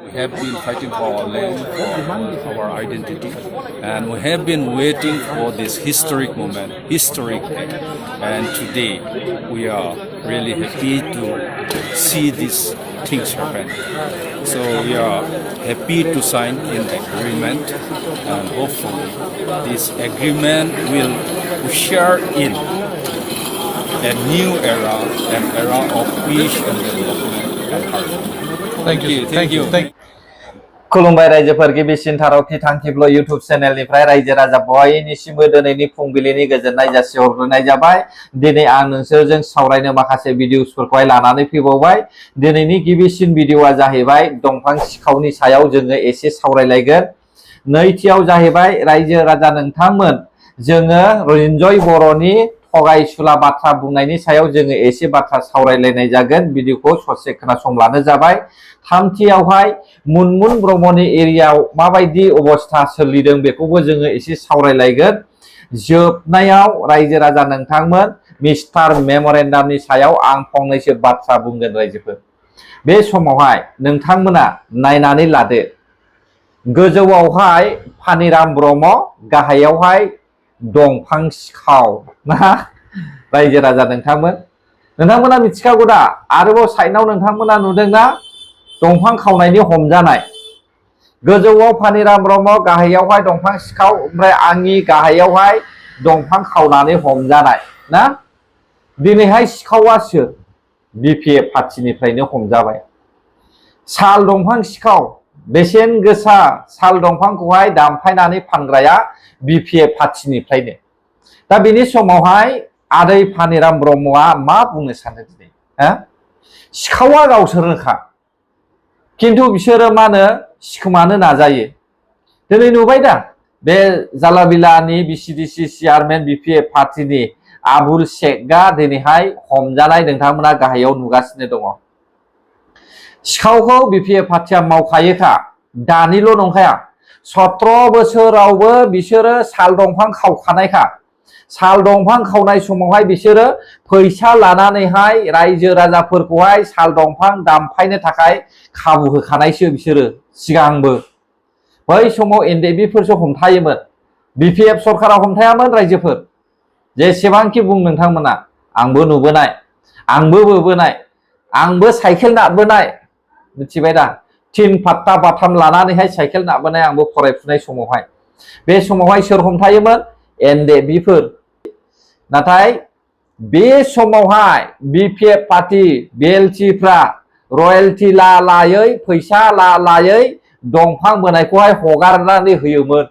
We have been fighting for our land, for our identity, and we have been waiting for this historic moment, historic day. And today, we are really happy to see these things happen. So we are happy to sign an agreement, and hopefully, this agreement will usher in a new era, an era of peace and development and harmony. Thank you. खुलुमबाय रायजोफोर गिबिसिन थारौथि थांखिब्ल YouTube चेनेलनिफ्राय रायजो राजा बयनिसिमबो दिनैनि फुंबिलिनि गोजोननाय जासिहरग्रोनाय जाबाय। दिनै आं नोंसोरजों सावरायनो माखासे भिडिअसफोरखौहाय लानानै फैबावबाय। दिनैनि गिबिसिन भिडिअआ जाहैबाय दंफां सिखावनि सायाव जोङो एसे सावरायलायगोन। नैथियाव जाहैबाय रायजो राजा नोंथांमोन जोङो रिन्जय बर'नि थगायसुला बाथ्रा बुंनायनि सायाव जोङो एसे बाथ्रा सावरायलायनाय जागोन। भिडिअखौ ससे खोनासंब्लानो जाबाय। थामथियावहाय मुनमुन ब्रह्मनि एरियायाव माबायदि अबस्था सोलिदों बेखौबो जोङो एसे सावरायलायगोन। जोबनायाव रायजो राजा नोंथांमोन मिस्टार मेमोरेन्डामनि सायाव आं फंनैसो बाथ्रा बुंगोन रायजोफोर। बे समावहाय नोंथांमोना नायनानै लादो। गोजौआवहाय फानिराम ब्रह्म, गाहायावहाय दंफां सिखाव ना रायजो राजा नोंथांमोना मिथिखागौ दा। आरोबाव साइडआव नोंथांमोना नुदोंना दंफां खावनायनि हमजानाय। गोजौआव फानिराम ब्रह्म, गाहायावहाय दंफां सिखाव, ओमफ्राय आंनि गाहायावहाय दंफां खावनानै हमजानाय ना। दिनैहाय सिखावा सोर? बिपिएफ पार्टिनिफ्रायनो हमजाबाय। साल दंफां सिखाव, बेसेन गोसा साल दंफांखौहाय दानफायनानै फानग्राया बिपिएफ पार्टिनिफ्रायनो। दा बेनि समावहाय आदै फानिराम ब्रह्मआ मा बुंनो सानो दिनै? सिखावा गावसोरनोखा, खिन्थु बिसोरो मा होनो सिखोमानो नाजायो। दिनै नुबाय दा बे जालाबिलानि बिसिडिसि चेयारमेन बिपिएफ पार्टिनि आबुल शेखआ दिनैहाय हमजानाय नोंथांमोना गाहायाव नुगासिनो दङ। सिखावखौ बिपिएफ पार्टिया मावखायोखा, दानिल' नंखाया। 17 बोसोरावबो बिसोरो साल दंफां खावखानायखा। साल दंफां खावनाय समावहाय बिसोरो फैसा लानानैहाय रायजो राजाफोरखौहाय साल दंफां दानफायनो थाखाय खाबु होखानायसो बिसोरो सिगांबो। बै समाव एनडिएफबिफोरसो हमथायोमोन, बिपिएफ सरकारा हमथायामोन रायजोफोर। जेसेबांखि बुं नोंथांमोना, आंबो नुबोनाय, आंबो बोबोनाय, आंबो साइकेल नारबोनाय, मिथिबाय दा। 3 फात्ता बाथाम लानानैहाय साइकेल नारबोनाय आंबो फरायफुनाय समावहाय। बे समावहाय सोर हमथायोमोन? एनडिएफबिफोर। नाथाय बे समावहाय बिपिएफ पार्टि बिएलटिफ्रा रयेल्टि लायै फैसा लायै दंफां बोनायखौहाय हगारनानै होयोमोन।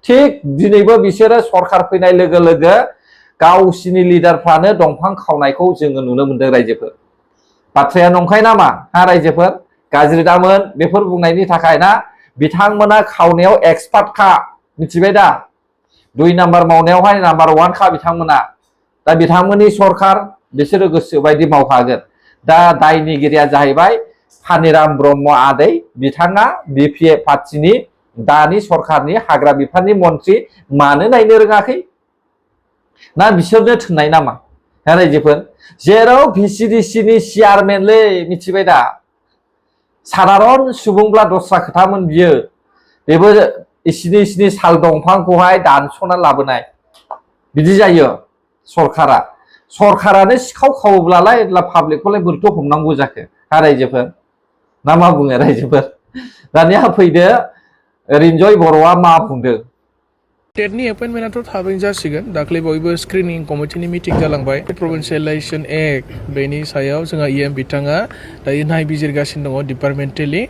थिग दिनैबो बिसोरो सरकार फैनाय लोगो लोगो गावसिनि लिडारफ्रानो दंफां खावनायखौ जोङो नुनो मोनदों रायजोफोर। बाथ्राया नंखाय नामा रायजोफोर? गाज्रि दामोन बेफोर बुंनायनि थाखाय ना। बिथांमोना खावनायाव एक्सपार्टखा, मिथिबाय दा। 2 नाम्बार मावनायावहाय नाम्बार 1 खा बिथांमोना। दा बिथांमोननि सरकार, बिसोरो गोसोबायदि मावखागोन। दा दायनिगिरिया जाहैबाय फानिराम ब्रह्म आदै, बिथाङा बिपिएफ पार्टिनि दानि सरकारनि हाग्रा बिफाननि मन्त्रि। मानो नायनो रोङाखै? ना बिसोरनो थोननाय नामा रायजोफोर? जेराव भिसिडिसिनि चेयारमेनलै, मिथिबाय दा। साधारन सुबुंब्ला दस्रा खोथामोन बियो। बेबो इसिनि साल दंफांखौहाय दानस'ना लाबोनाय। बिदि जायो सरकारा। सरकारानो सिखाव खावोब्लालाय पाब्लिकखौलाय बोरैथो हमनांगौ जाखो रायजोफोर? ना मा बुङो रायजोफोर? दानिया फैदो रिन्जय बर'आ मा बुंदों। स्टेटनि एपइन्टमेन्टआथ' थाबैनो जासिगोन। दाख्लै बयबो स्क्रिनिं कमिटिनि मिटिं जालांबाय। प्रभिन्सियेलाइजेसन एक्ट बेनि सायाव जोंहा इएम बिथाङा दायो नायबिजिरगासिनो दङ डिपार्टमेन्टेलि।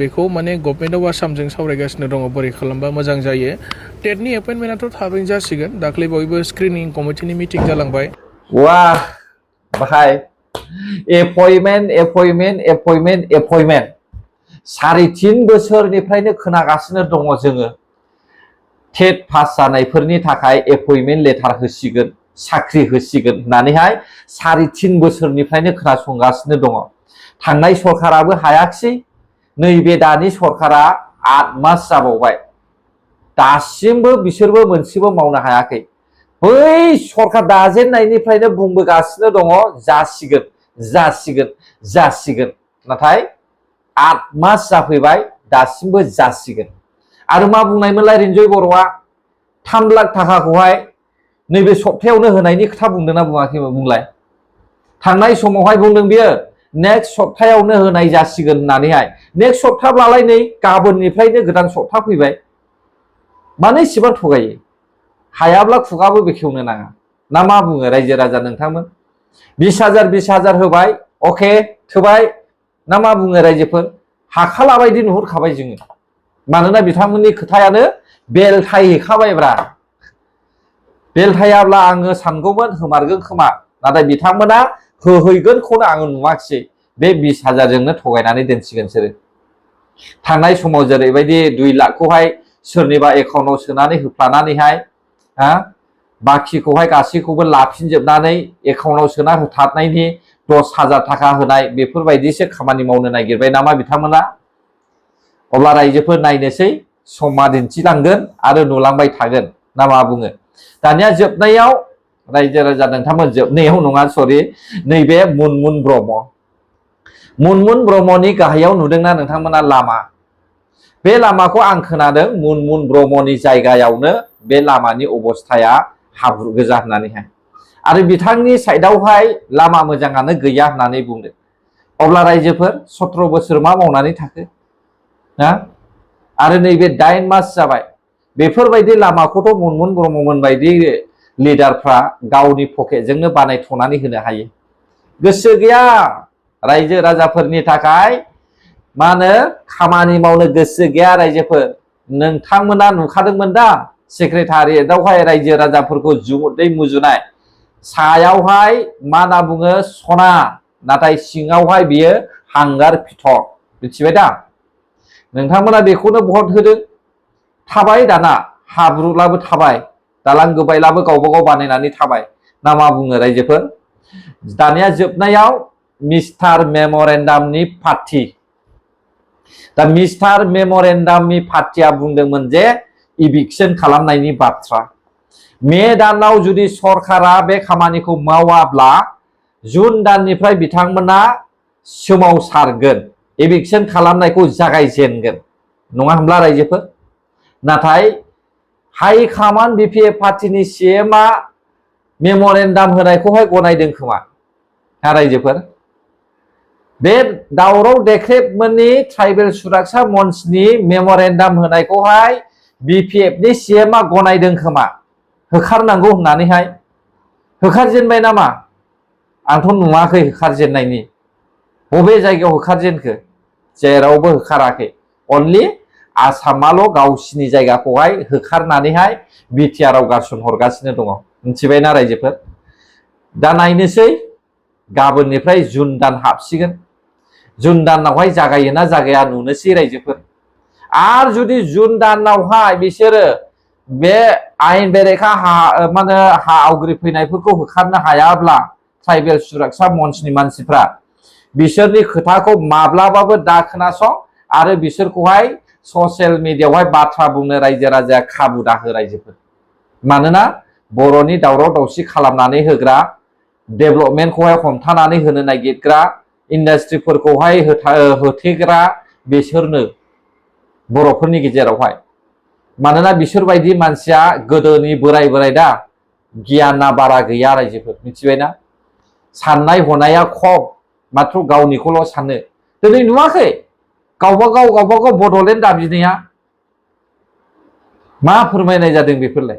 बेखौ माने गभर्नमेन्ट अफ आसामजों सावरायगासिनो दङ बोरै खालामबा मोजां जायो। स्टेटनि एपइन्टमेन्टआथ' थाबैनो जासिगोन। दाख्लै बयबो स्क्रिनिं कमिटिनि मिटिं जालांबाय। वाह भाई, एपइन्टमेन्ट 3.5 बोसोरनिफ्रायनो खोनागासिनो दङ जोङो। टेट पास जानायफोरनि थाखाय एपइन्टमेन्ट लेटार होसिगोन, साख्रि होसिगोन होननानैहाय 3.5 बोसोरनिफ्रायनो खोनासंगासिनो दङ। थांनाय सरकाराबो हायाखिसै, नैबे दानि सरकारा 8 मास जाबावबाय, दासिमबो बिसोरबो मोनसेबो मावनो हायाखै। बै सरकार दाजेननायनिफ्रायनो बुंबोगासिनो दङ जासिगोन। नाथाय 8 मास जाफैबाय दासिमबो जासिगोन आरो मा बुंनायमोनलाय रिन्जय बर'आ 3 लाख थाखाखौहाय नैबे सप्तायावनो होनायनि खोथा बुंदोंना बुङाखैमोन बुंलाय थांनाय समावहाय बुंदों बियो नेक्स्ट सप्तायावनो होनाय जासिगोन होननानैहाय नेक्स्ट सप्ताब्लालाय नै गाबोननिफ्रायनो गोदान सप्ता फैबाय मानो इसेबां थगायो हायाब्ला खुगाबो बेखेवनो नाङा ना मा बुङो रायजो राजा नोंथांमोन 20,000 होबाय अके थोबाय ना मा बुङो रायजोफोर हाखाला बायदि नुहुरखाबाय जोङो मानोना बिथांमोननि खोथायानो बेलथायहैखाबायब्रा बेलथायाब्ला आङो सानगौमोन होमारगोन खोमा नाथाय बिथांमोना होहैगोनखौनो आङो नुवाखिसै बे 20,000 जोंनो थगायनानै दोनसिगोन सोरो थांनाय समाव जेरैबायदि 2 लाखखौहाय सोरनिबा एकाउन्टआव सोनानै होफ्लानानैहाय बाखिखौहाय गासैखौबो लाफिनजोबनानै एकाउन्टआव सोना होथारनायनि 10,000 थाखा होनाय बेफोरबायदिसो खामानि मावनो नागिरबाय नामा बिथांमोना अब्ला रायजोफोर नायनोसै समा दिन्थिलांगोन आरो नुलांबाय थागोन ना मा बुङो दानिया जोबनायाव रायजो राजा नोंथांमोन जोबनायाव नङा सरि नैबे मुनमुन ब्रह्मनि गाहायाव नुदोंना नोंथांमोना लामा बे लामाखौ आं खोनादों मुनमुन ब्रह्मनि जायगायावनो बे लामानि अबस्थाया हाब्रु गोजा होननानैहाय आरो बिथांनि साइडआवहाय लामा मोजाङानो गैया होननानै बुंदों अब्ला रायजोफोर 17 बोसोर मा मावनानै थाखो ना आरो नैबे 8 मास जाबाय बेफोरबायदि लामाखौथ' मुनमुन ब्रह्ममोन बायदि लिडारफ्रा गावनि पकेटजोंनो बानायथ'नानै होनो हायो गोसो गैया रायजो राजाफोरनि थाखाय मा होनो खामानि मावनो गोसो गैया रायजोफोर नोंथांमोना नुखादोंमोन दा सेक्रेटारियेटआवहाय रायजो राजाफोरखौ जुमुदै मुजुनाय सायावहाय मा होनना बुङो सना नाथाय सिङावहाय बियो हांगार फिथर मिथिबाय दा नोंथांमोना बेखौनो भट होदों थाबाय दाना हाब्रुलाबो थाबाय दालां गोबायलाबो गावबा गाव बानायनानै थाबाय ना मा बुङो रायजोफोर दानिया जोबनायाव मिस्टार मेम'रेन्डामनि पार्टी दा मिस्टार मेम'रेन्डामनि पार्टीया बुंदोंमोन जे इभिक्सन खालामनायनि बाथ्रा मे दानाव जुदि सरकारा बे खामानिखौ मावाब्ला जुन दाननिफ्राय बिथांमोना सोमावसारगोन इभिक्सन खालामनायखौ जागायजेनगोन नङा होमब्ला रायजोफोर नाथाय हाइ कमान्ड बिपिएफ पार्टीनि सीएमआ मेम'रेन्डाम होनायखौहाय गनायदों खोमा रायजोफोर बे दावराव देख्रेबमोननि ट्राइबेल सुरक्षा मन्चनि मेम'रेन्डाम होनायखौहाय बिपिएफनि सीएमआ गनायदों खोमा होखारनांगौ होननानैहाय होखारजेनबाय नामा आंथ' नुवाखै होखारजेननायनि बबे जायगायाव होखारजेनखो जेरावबो होखाराखै अनलि आसामाल' गावसिनि जायगाखौहाय होखारनानैहाय बिटिआरआव गारसन हरगासिनो दङ मिथिबायना रायजोफोर दा नायनोसै गाबोननिफ्राय जुन दान हाबसिगोन जुन दानावहाय जागायोना जागाया नुनोसै रायजोफोर आरो जुदि जुन दानावहाय बिसोरो बे आयेन बेरेखा हा आवग्रिफैनायफोरखौ होखारनो हायाब्ला ट्राइबेल सुरक्षा मन्चनि मानसिफ्रा बिसोरनि खोथाखौ माब्लाबाबो दा खोनासं आरो बिसोरखौहाय ससियेल मिडियायावहाय बाथ्रा बुंनो रायजो राजाया खाबु दाहो रायजोफोर मानोना बर'नि दावराव दावसि खालामनानै होग्रा डेभेलपमेन्टखौहाय हमथानानै होनो नागिरग्रा इन्डास्ट्रिफोरखौहाय होथेग्रा बिसोरनो बर'फोरनि गेजेरावहाय मानोना बिसोरबायदि मानसिया गोदोनि बोराय दा गियाना बारा गैया रायजोफोर मिथिबायना साननाय हनाया खम माथ्र गावनिखौल' सानो दिनै नुवाखै गावबा गाव बड'लेण्ड दाबिनाया मा फोरमायनाय जादों बेफोरलाय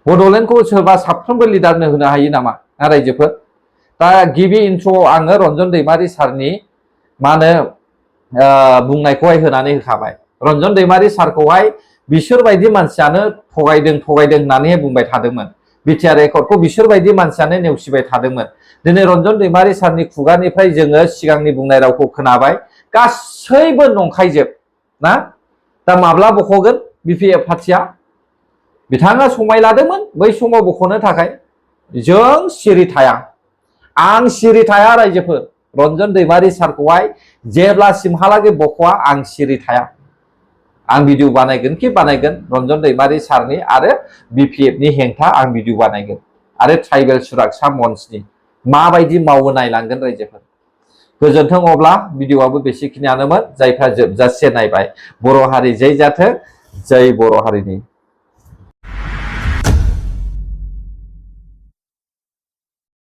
बड'लेण्डखौ सोरबा साफ्रोमबो लिडारनो होनो हायो नामा रायजोफोर दा गिबि इन्ट्र'आव आङो रन्जन दैमारि सारनि मा होनो बुंनायखौहाय होनानै होखाबाय रन्जन दैमारि सारखौहाय बिसोरबायदि मानसियानो थगायदों होननानैहाय बुंबाय थादोंमोन बिटिआर एकर्डखौ बिसोरबायदि मानसियानो नेवसिबाय थादोंमोन दिनै रन्जन दैमारि सारनि खुगानिफ्राय जोङो सिगांनि बुंनाय रावखौ खोनाबाय गासैबो नंखायजोब ना दा माब्ला बख'गोन बिपिएफ पार्टीया बिथाङा समाय लादोंमोन बै समाव बख'नो थाखाय जों सिरि थाया आं सिरि थाया रायजोफोर रन्जन दैमारि सारखौहाय जेब्लासिमहालागै बख'आ आं सिरि थाया आं भिडिअ बानायगोन रन्जन दैमारि सारनि आरो बिपिएफनि हेंथा आं भिडिअ बानायगोन आरो ट्राइबेल सुरक्षा मन्चनि माबायदि मावो नायलांगोन रायजोफोर गोजोन्थों अब्ला भिडिअआबो बेसेखिनियानोमोन जायफ्रा जोबजासे नायबाय बर' हारि जै जाथों जै बर' हारिनि